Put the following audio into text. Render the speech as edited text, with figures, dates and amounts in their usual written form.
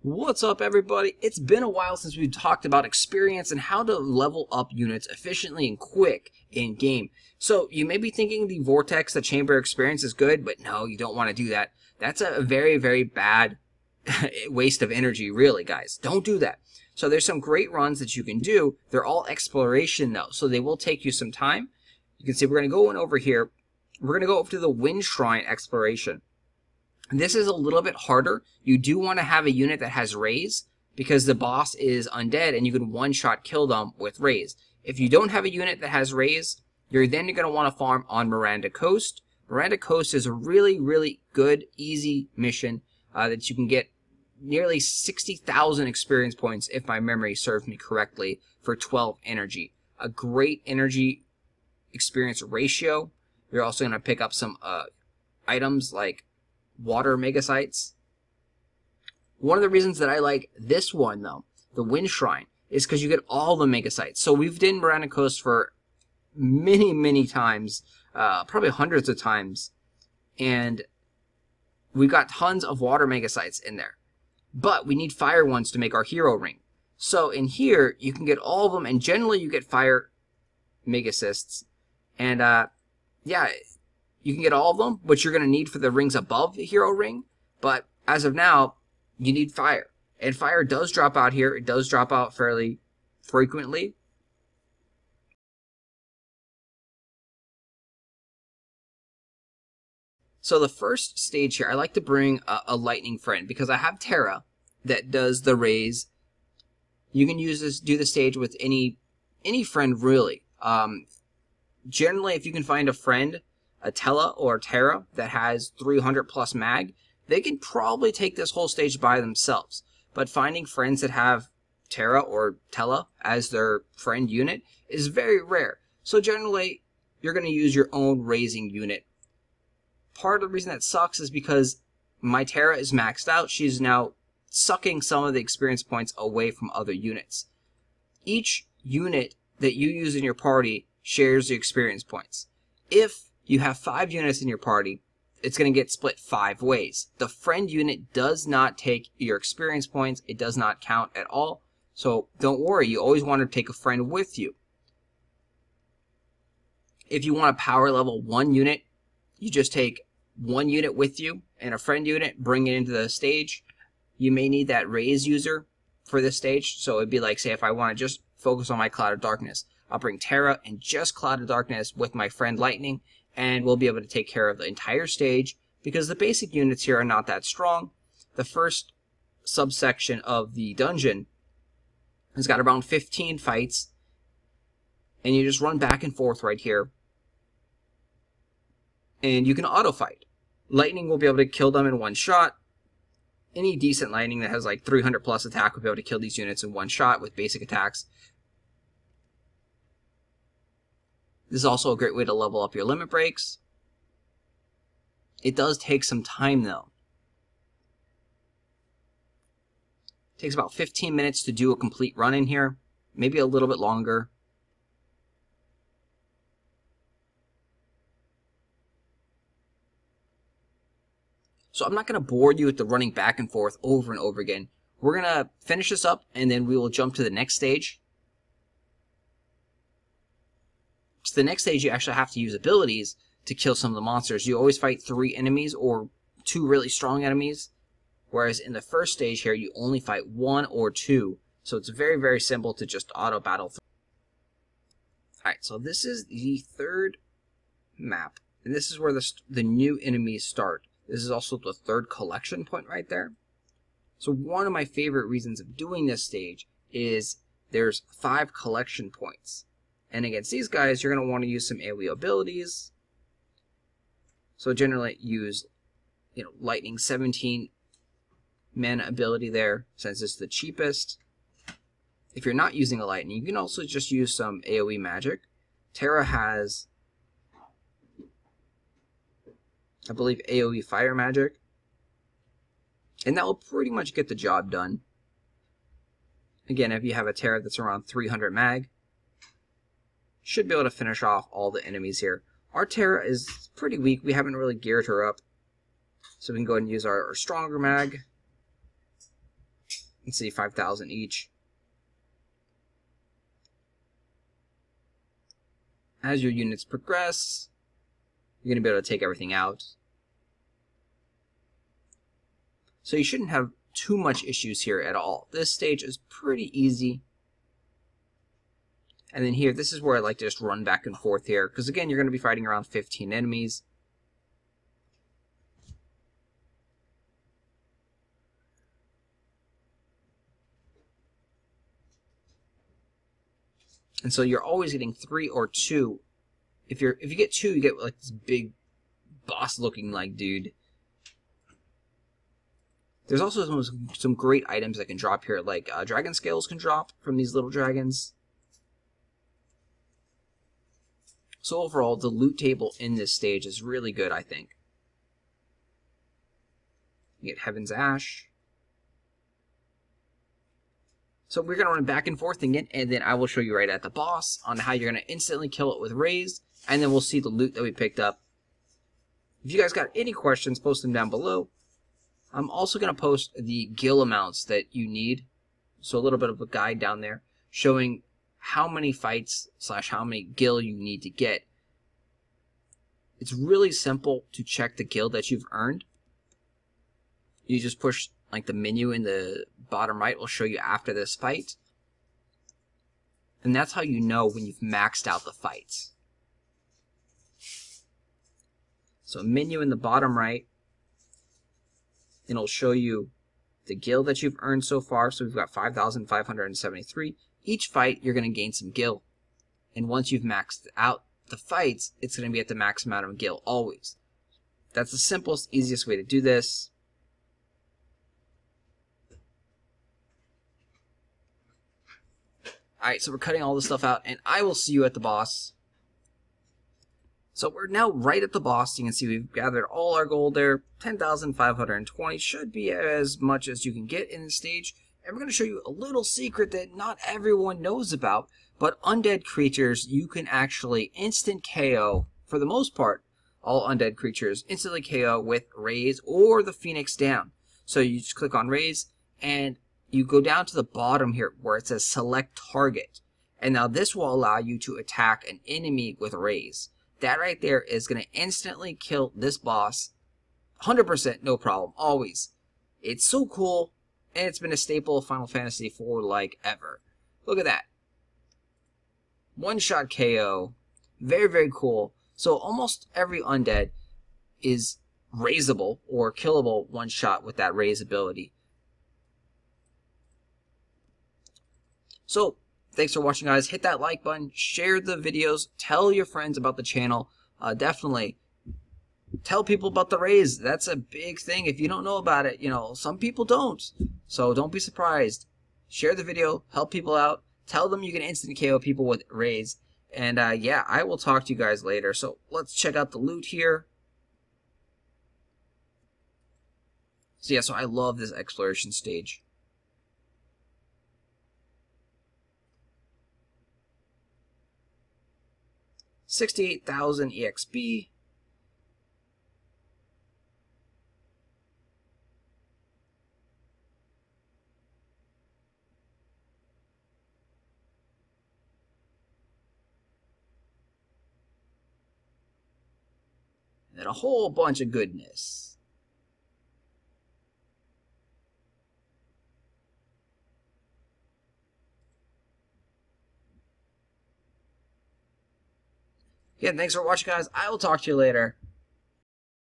What's up, everybody? It's been a while since we've talked about experience and how to level up units efficiently and quick in game. So you may be thinking the Vortex, the Chamber experience is good, but no, you don't want to do that. That's a very, very bad waste of energy, really, guys. Don't do that. So there's some great runs that you can do. They're all exploration, though, so they will take you some time. You can see we're going to go in over here. We're going to go over to the Windshrine exploration. This is a little bit harder. You do want to have a unit that has raise because the boss is undead and you can one-shot kill them with raise. If you don't have a unit that has raise, you're then going to want to farm on Maranda Coast. Maranda Coast is a really, really good, easy mission that you can get nearly 60,000 experience points, if my memory serves me correctly, for 12 energy. A great energy experience ratio. You're also going to pick up some items like water megasites. One of the reasons that I like this one, though, the Windshrine, is because you get all the megasites. So we've done Maranda Coast for many, many times, probably hundreds of times, and we've got tons of water megasites in there. But we need fire ones to make our hero ring. So in here, you can get all of them, and generally you get fire megacysts. And yeah, you can get all of them, which you're going to need for the rings above the hero ring. But as of now, you need fire. And fire does drop out here. It does drop out fairly frequently. So the first stage here, I like to bring a lightning friend because I have Terra that does the raise. You can use this, do the stage with any friend really. Generally, if you can find a friend, a Tella or a Terra that has 300 plus mag, they can probably take this whole stage by themselves. But finding friends that have Terra or Tella as their friend unit is very rare. So generally, you're going to use your own raising unit. Part of the reason that sucks is because my Terra is maxed out. She's now sucking some of the experience points away from other units. Each unit that you use in your party shares the experience points. If you have 5 units in your party, it's going to get split 5 ways. The friend unit does not take your experience points. It does not count at all. So don't worry, you always want to take a friend with you. If you want a power level 1 unit, you just take 1 unit with you and a friend unit, bring it into the stage. You may need that raise user for this stage. So it'd be like, say, if I want to just focus on my Cloud of Darkness, I'll bring Terra and just Cloud of Darkness with my friend Lightning, and we'll be able to take care of the entire stage because the basic units here are not that strong. The first subsection of the dungeon has got around 15 fights, and you just run back and forth right here, and you can auto fight. Lightning will be able to kill them in one shot. Any decent lightning that has like 300 plus attack will be able to kill these units in one shot with basic attacks. This is also a great way to level up your limit breaks. It does take some time, though. It takes about 15 minutes to do a complete run in here, maybe a little bit longer. So I'm not going to bore you with the running back and forth over and over again. We're going to finish this up, and then we will jump to the next stage. So the next stage, you actually have to use abilities to kill some of the monsters. You always fight 3 enemies or 2 really strong enemies, whereas in the first stage here, you only fight 1 or 2. So it's very, very simple to just auto-battle. Alright, so this is the 3rd map, and this is where the new enemies start. This is also the 3rd collection point right there. So one of my favorite reasons of doing this stage is there's 5 collection points. And against these guys, you're going to want to use some AoE abilities. So generally use, Lightning 17 mana ability there, since it's the cheapest. If you're not using a Lightning, you can also just use some AoE magic. Terra has, I believe, AoE fire magic. And that will pretty much get the job done. Again, if you have a Terra that's around 300 mag, should be able to finish off all the enemies here. Our Terra is pretty weak. We haven't really geared her up. So we can go ahead and use our stronger mag. Let's see, 5,000 each. As your units progress, you're going to be able to take everything out. So you shouldn't have too much issues here at all. This stage is pretty easy. And then here, this is where I like to just run back and forth here, because again, you're going to be fighting around 15 enemies. And so you're always getting 3 or 2. If you get 2, you get like this big boss-looking like dude. There's also some great items that can drop here, like dragon scales can drop from these little dragons. So overall, the loot table in this stage is really good, I think. You get Heaven's Ash. So we're going to run back and forth again, and then I will show you right at the boss on how you're going to instantly kill it with raise, and then we'll see the loot that we picked up. If you guys got any questions, post them down below. I'm also going to post the gil amounts that you need, so a little bit of a guide down there showing how many fights / how many gil you need to get. It's really simple to check the gil that you've earned. You just push like the menu in the bottom right will show you after this fight. And that's how you know when you've maxed out the fights. So menu in the bottom right, and it'll show you the gil that you've earned so far. So we've got 5,573. Each fight, you're going to gain some gil. And once you've maxed out the fights, it's going to be at the max amount of gil always. That's the simplest, easiest way to do this. Alright, so we're cutting all this stuff out, and I will see you at the boss. So we're now right at the boss. You can see we've gathered all our gold there. 10,520 should be as much as you can get in this stage. And we're going to show you a little secret that not everyone knows about. But undead creatures, you can actually instant KO, for the most part, all undead creatures instantly KO with raise or the Phoenix down. So you just click on raise, and you go down to the bottom here where it says select target. And now this will allow you to attack an enemy with raise. That right there is going to instantly kill this boss. 100%, no problem, always. It's so cool, and it's been a staple of Final Fantasy IV like ever. Look at that. One-shot KO. Very, very cool. So almost every undead is raisable or killable one-shot with that raise ability. So, thanks for watching, guys. Hit that like button, share the videos, tell your friends about the channel. Definitely tell people about the raise. That's a big thing. If you don't know about it, you know, some people don't. So don't be surprised. Share the video, help people out, tell them you can instant KO people with raise. And yeah, I will talk to you guys later. So let's check out the loot here. So yeah, so I love this exploration stage. $68,000 EXP. And a whole bunch of goodness. Again, thanks for watching, guys. I will talk to you later.